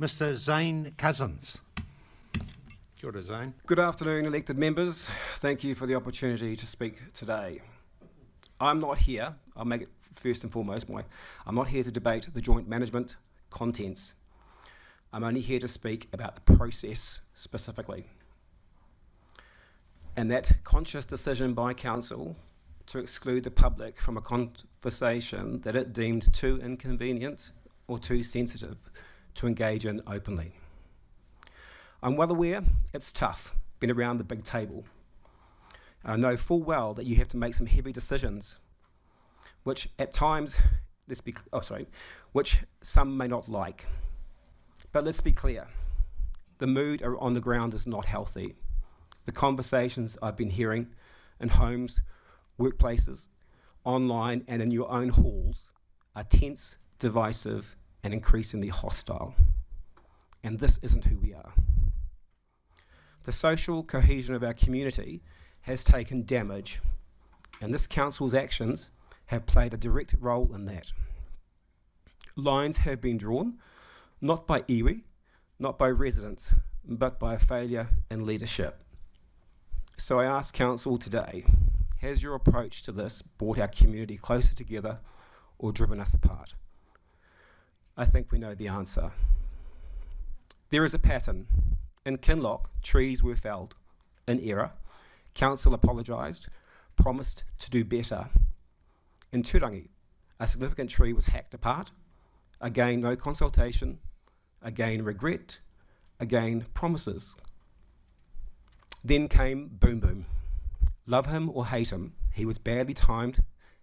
Mr. Zane Cousins. Kia ora, Zane. Good afternoon, elected members. Thank you for the opportunity to speak today. I'm not here, I'll make it first and foremost, I'm not here to debate the joint management contents. I'm only here to speak about the process specifically. And that conscious decision by Council to exclude the public from a conversation that it deemed too inconvenient or too sensitive to engage in openly. I'm well aware it's tough, been around the big table. I know full well that you have to make some heavy decisions, which at times, which some may not like. But let's be clear, the mood on the ground is not healthy. The conversations I've been hearing in homes, workplaces, online and in your own halls are tense, divisive and increasingly hostile. And this isn't who we are. The social cohesion of our community has taken damage, and this Council's actions have played a direct role in that. Lines have been drawn, not by iwi, not by residents, but by a failure in leadership. So I ask Council today, has your approach to this brought our community closer together or driven us apart? I think we know the answer. There is a pattern. In Kinloch, trees were felled in error. Council apologised, promised to do better. In Turangi, a significant tree was hacked apart. Again, no consultation. Again, regret. Again, promises. Then came Boom Boom. Love him or hate him, he was badly timed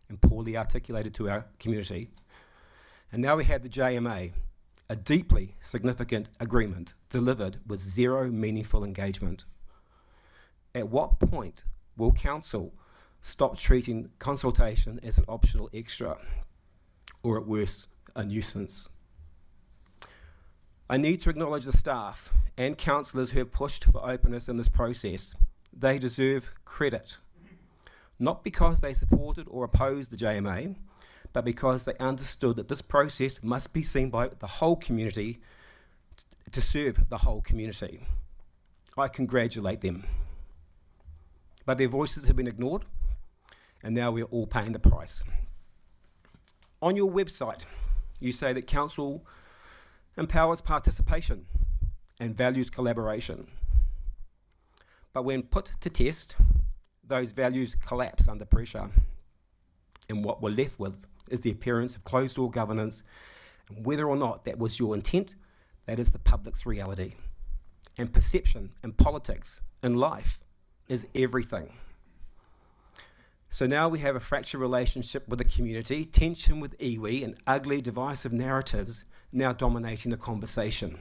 and poorly articulated to our community. And now we have the JMA, a deeply significant agreement delivered with zero meaningful engagement. At what point will Council stop treating consultation as an optional extra, or at worst, a nuisance? I need to acknowledge the staff and councillors who have pushed for openness in this process. They deserve credit, not because they supported or opposed the JMA, but because they understood that this process must be seen by the whole community to serve the whole community. I congratulate them. But their voices have been ignored, and now we're all paying the price. On your website, you say that Council empowers participation and values collaboration. But when put to test, those values collapse under pressure. And what we're left with is the appearance of closed-door governance, and whether or not that was your intent, that is the public's reality. And perception in politics, in life, is everything. So now we have a fractured relationship with the community, tension with iwi, and ugly, divisive narratives now dominating the conversation.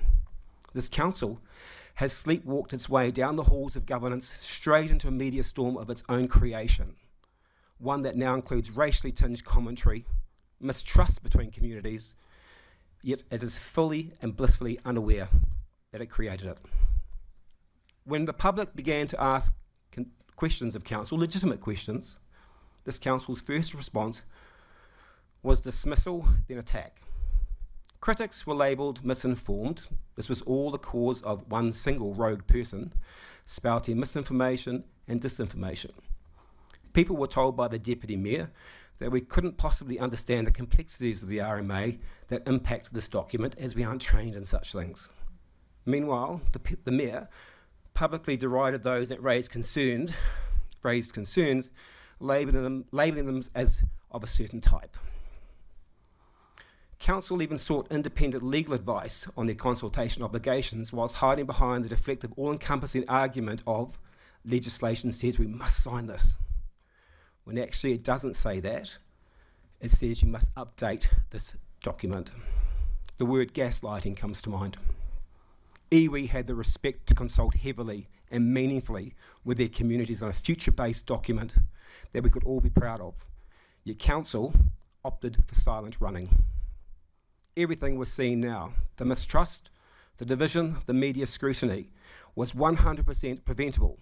This Council has sleepwalked its way down the halls of governance straight into a media storm of its own creation, one that now includes racially tinged commentary, mistrust between communities, yet it is fully and blissfully unaware that it created it. When the public began to ask questions of Council, legitimate questions, this Council's first response was dismissal, then attack. Critics were labelled misinformed. This was all the cause of one single rogue person spouting misinformation and disinformation. People were told by the Deputy Mayor that we couldn't possibly understand the complexities of the RMA that impact this document, as we aren't trained in such things. Meanwhile, the Mayor publicly derided those that raised concerns, labelling them as of a certain type. Council even sought independent legal advice on their consultation obligations whilst hiding behind the deflective, all-encompassing argument of legislation says we must sign this, when actually it doesn't say that. It says you must update this document. The word gaslighting comes to mind. iwi had the respect to consult heavily and meaningfully with their communities on a future-based document that we could all be proud of. Yet Council opted for silent running. Everything we're seeing now, the mistrust, the division, the media scrutiny, was 100% preventable.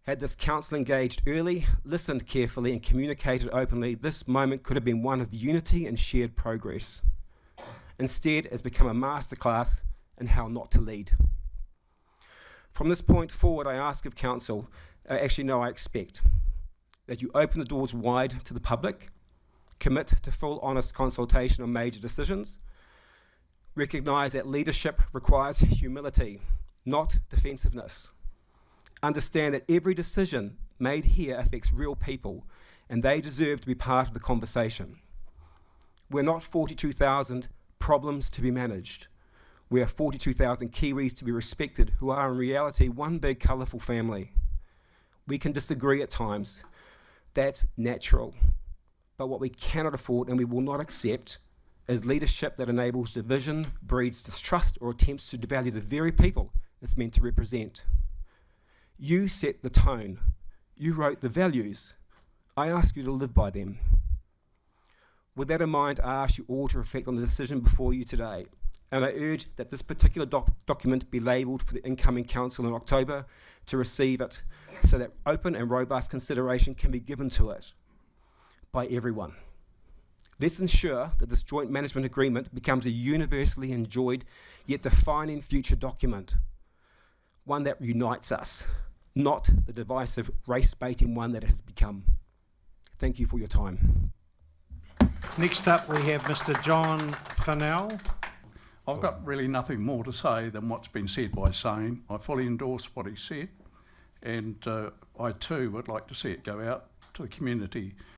Had this Council engaged early, listened carefully and communicated openly, this moment could have been one of unity and shared progress. Instead, it's become a masterclass and how not to lead. From this point forward, I ask of Council, I expect, that you open the doors wide to the public, commit to full honest consultation on major decisions, recognise that leadership requires humility, not defensiveness. Understand that every decision made here affects real people, and they deserve to be part of the conversation. We're not 42,000 problems to be managed. We are 42,000 Kiwis to be respected, who are in reality one big colourful family. We can disagree at times. That's natural. But what we cannot afford and we will not accept is leadership that enables division, breeds distrust, or attempts to devalue the very people it's meant to represent. You set the tone. You wrote the values. I ask you to live by them. With that in mind, I ask you all to reflect on the decision before you today, and I urge that this particular document be labelled for the incoming council in October to receive it, so that open and robust consideration can be given to it by everyone. Let's ensure that this joint management agreement becomes a universally enjoyed yet defining future document, one that unites us, not the divisive race-baiting one that it has become. Thank you for your time. Next up, we have Mr. John Fennell. I've got really nothing more to say than what's been said by Shane. I fully endorse what he said, and I too would like to see it go out to the community